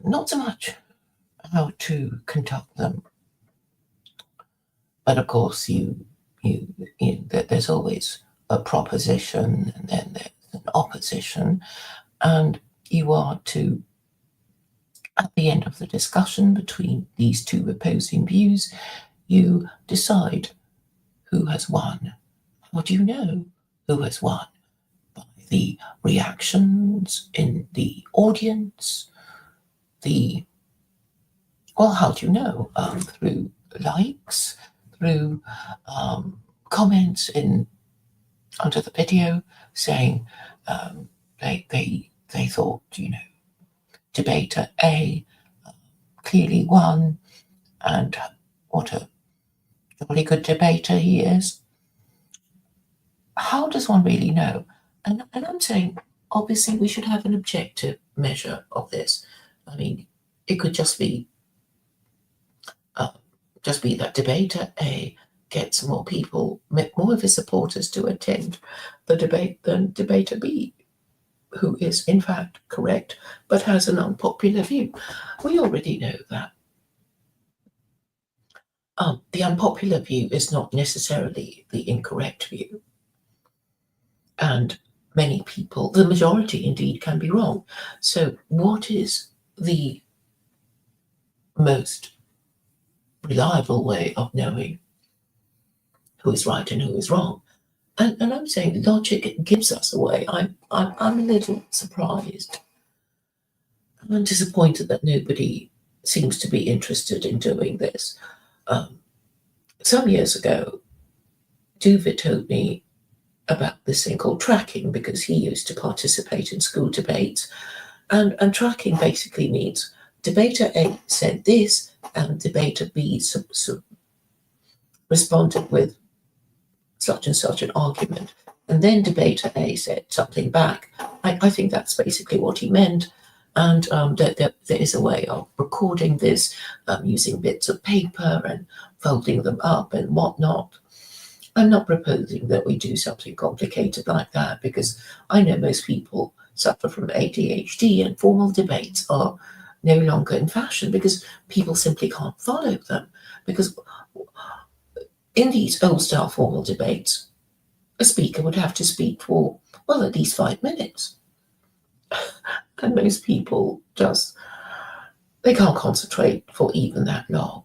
not so much how to conduct them, but of course there's always a proposition and then there's an opposition, and you are to, at the end of the discussion between these two opposing views, you decide who has won. How do you know who has won? By the reactions in the audience, how do you know? Through likes, through comments under the video saying they thought, debater A clearly won, and what a jolly good debater he is. How does one really know? And I'm saying, obviously, we should have an objective measure of this. I mean, it could just be that debater A gets more of his supporters to attend the debate than debater B, who is in fact correct but has an unpopular view. We already know that. The unpopular view is not necessarily the incorrect view. And many people, the majority indeed, can be wrong. So what is the most reliable way of knowing who is right and who is wrong? And I'm saying logic gives us a way. I'm a little surprised. I'm disappointed that nobody seems to be interested in doing this. Some years ago, Duva told me about this thing called tracking, because he used to participate in school debates. And tracking basically means debater A said this and debater B responded with such and such an argument, and then debater A said something back. I think that's basically what he meant. And there is a way of recording this using bits of paper and folding them up and whatnot. I'm not proposing that we do something complicated like that, because I know most people suffer from ADHD and formal debates are no longer in fashion because people simply can't follow them. Because in these old-style formal debates, a speaker would have to speak for, at least 5 minutes. And most people they can't concentrate for even that long.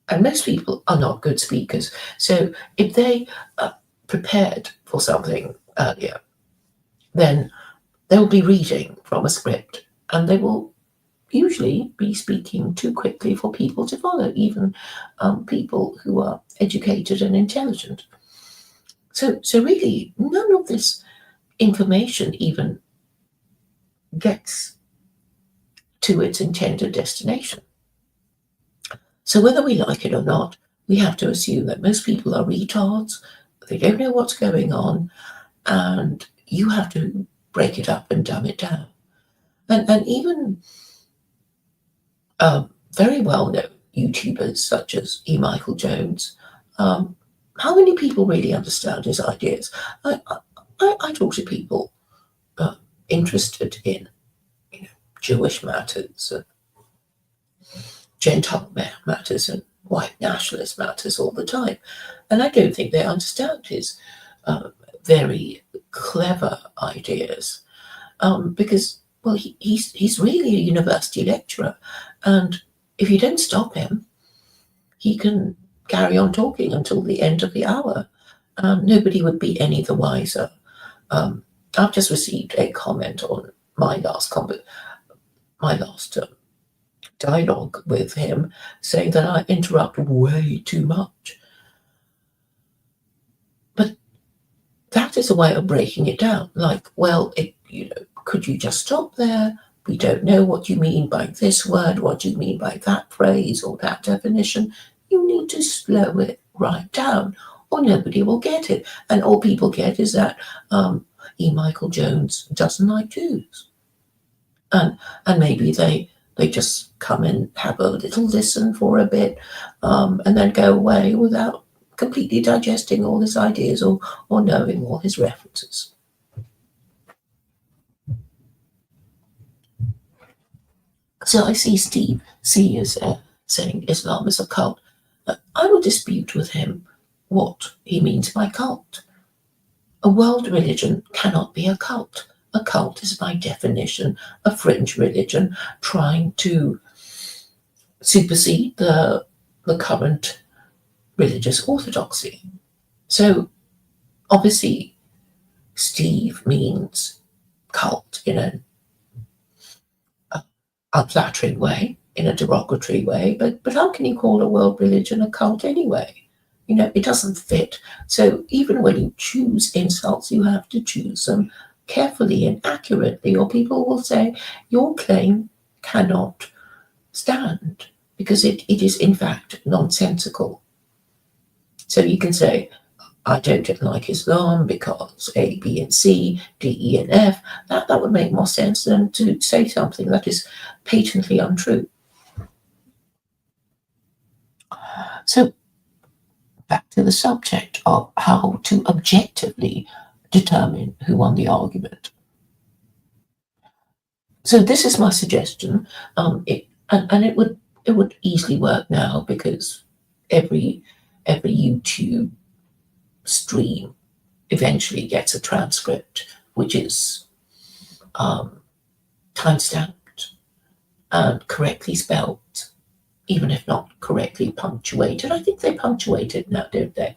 And most people are not good speakers. So if they are prepared for something earlier, then they'll be reading from a script, and they will usually be speaking too quickly for people to follow, even people who are educated and intelligent. So really, none of this information even gets to its intended destination. So whether we like it or not, we have to assume that most people are retards, they don't know what's going on, and you have to break it up and dumb it down. And even very well-known YouTubers such as E. Michael Jones, how many people really understand his ideas? I talk to people interested in Jewish matters, Gentile matters, and white nationalist matters all the time, and I don't think they understand his very clever ideas, because he's really a university lecturer, and if you don't stop him, he can carry on talking until the end of the hour. Nobody would be any the wiser. I've just received a comment on my last dialogue with him, saying that I interrupt way too much. But that is a way of breaking it down. Like, could you just stop there? We don't know what you mean by this word, what you mean by that phrase or that definition. You need to slow it right down, or nobody will get it. And all people get is that E. Michael Jones doesn't like Jews. And maybe they just come and have a little listen for a bit, and then go away without completely digesting all his ideas or knowing all his references. So I see Steve C is saying Islam is a cult. I will dispute with him what he means by cult. A world religion cannot be a cult. A cult is by definition a fringe religion trying to supersede the current religious orthodoxy. So obviously Steve means cult in an unflattering way, in a derogatory way, but how can you call a world religion a cult anyway? You know, it doesn't fit. So even when you choose insults, you have to choose them carefully and accurately, or people will say your claim cannot stand because it is in fact nonsensical. So you can say, I don't like Islam because A, B, and C, D, E, and F. That would make more sense than to say something that is patently untrue. So back to the subject of how to objectively determine who won the argument. So this is my suggestion. It would easily work now because every YouTube stream eventually gets a transcript which is time-stamped and correctly spelled, even if not correctly punctuated. I think they punctuate it now, don't they?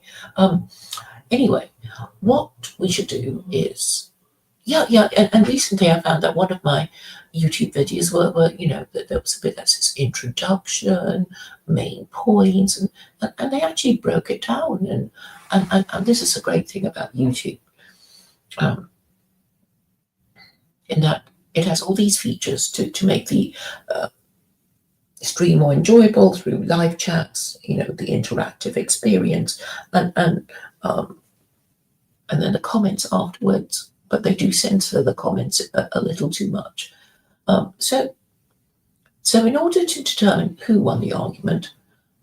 Anyway, what we should do is, and recently I found that one of my YouTube videos were there was a bit that says introduction, main points, and they actually broke it down, and this is a great thing about YouTube, in that it has all these features to make the stream more enjoyable through live chats, the interactive experience, and then the comments afterwards. But they do censor the comments a little too much. So in order to determine who won the argument,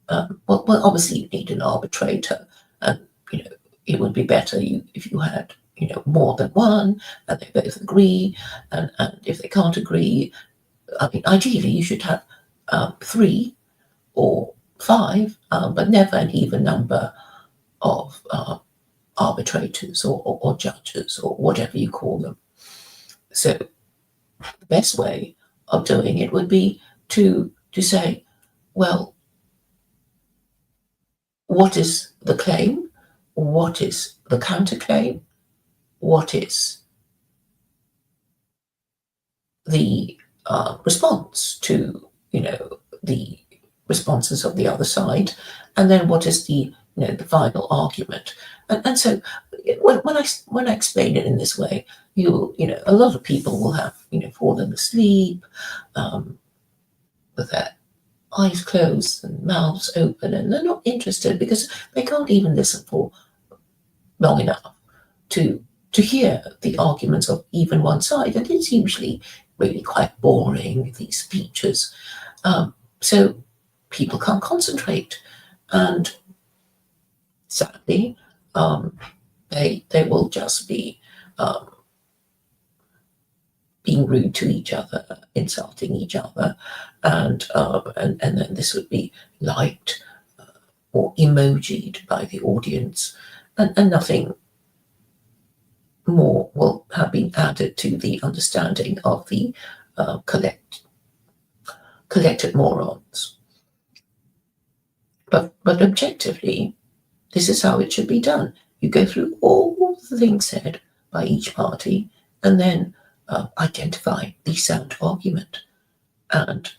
well, obviously you need an arbitrator, and it would be better if you had more than one, and they both agree, and if they can't agree, I mean, ideally you should have 3 or 5, but never an even number of arbitrators or judges or whatever you call them. So the best way of doing it would be to say, well, what is the claim? What is the counterclaim? What is the response to the responses of the other side, and then what is the the final argument? And so when I explain it in this way, a lot of people will have fallen asleep with their eyes closed and mouths open, and they're not interested because they can't even listen for long enough to hear the arguments of even one side, and it's usually really quite boring, these speeches. So people can't concentrate, and sadly, they will just be being rude to each other, insulting each other, and then this would be liked or emojied by the audience, and nothing more will have been added to the understanding of the collected morons. But objectively, this is how it should be done. You go through all the things said by each party, and then identify the sound argument. And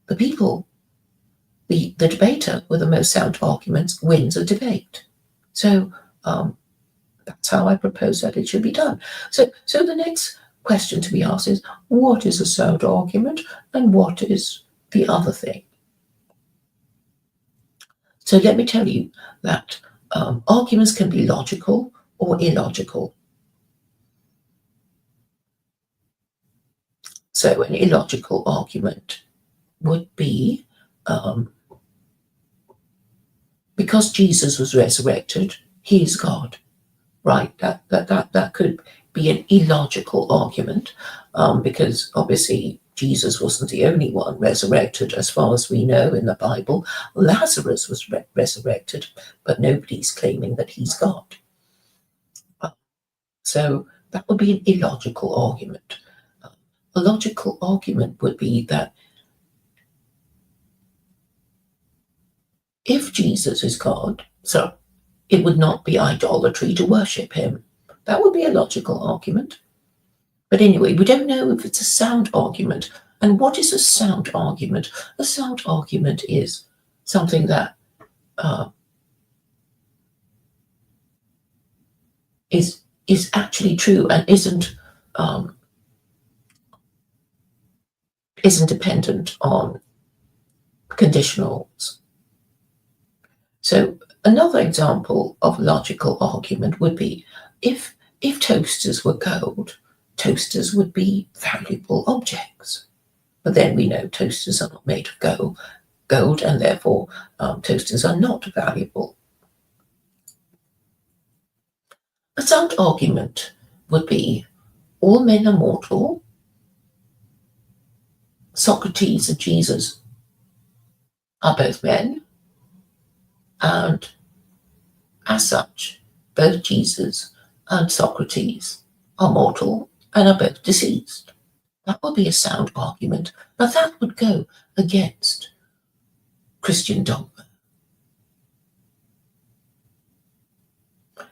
the debater with the most sound arguments wins a debate. So that's how I propose that it should be done. So the next question to be asked is, what is a sound argument and what is the other thing? So let me tell you that arguments can be logical or illogical. So an illogical argument would be, because Jesus was resurrected, he is God, right? That could be an illogical argument, because obviously Jesus wasn't the only one resurrected, as far as we know in the Bible. Lazarus was resurrected, but nobody's claiming that he's God. So that would be an illogical argument. A logical argument would be that if Jesus is God, so it would not be idolatry to worship him. That would be a logical argument. But anyway, we don't know if it's a sound argument. And what is a sound argument? A sound argument is something that is actually true and isn't dependent on conditionals. So another example of logical argument would be if toasters were gold, toasters would be valuable objects. But then we know toasters are not made of gold, and therefore toasters are not valuable. A sound argument would be all men are mortal. Socrates and Jesus are both men, and as such, both Jesus and Socrates are mortal and are both deceased. That would be a sound argument, but that would go against Christian dogma.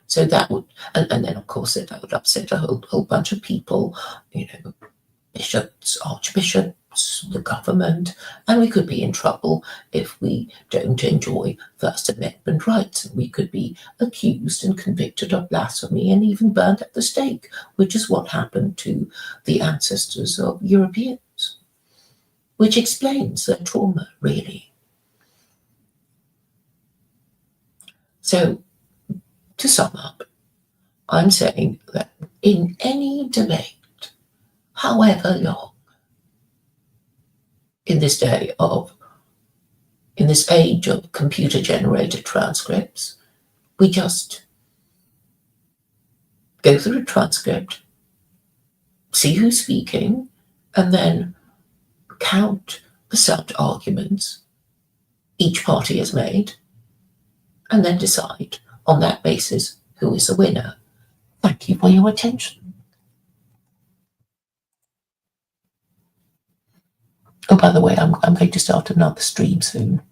So that would, and then of course that would upset a whole bunch of people, bishops, archbishops, the government, and we could be in trouble if we don't enjoy First Amendment rights. And we could be accused and convicted of blasphemy and even burned at the stake, which is what happened to the ancestors of Europeans, which explains their trauma, really. So, to sum up, I'm saying that in any debate, however long, in this age of computer-generated transcripts, we just go through a transcript, see who's speaking, and then count the sound arguments each party has made, and then decide on that basis who is the winner. Thank you for your attention. Oh, by the way, I'm going to start another stream soon.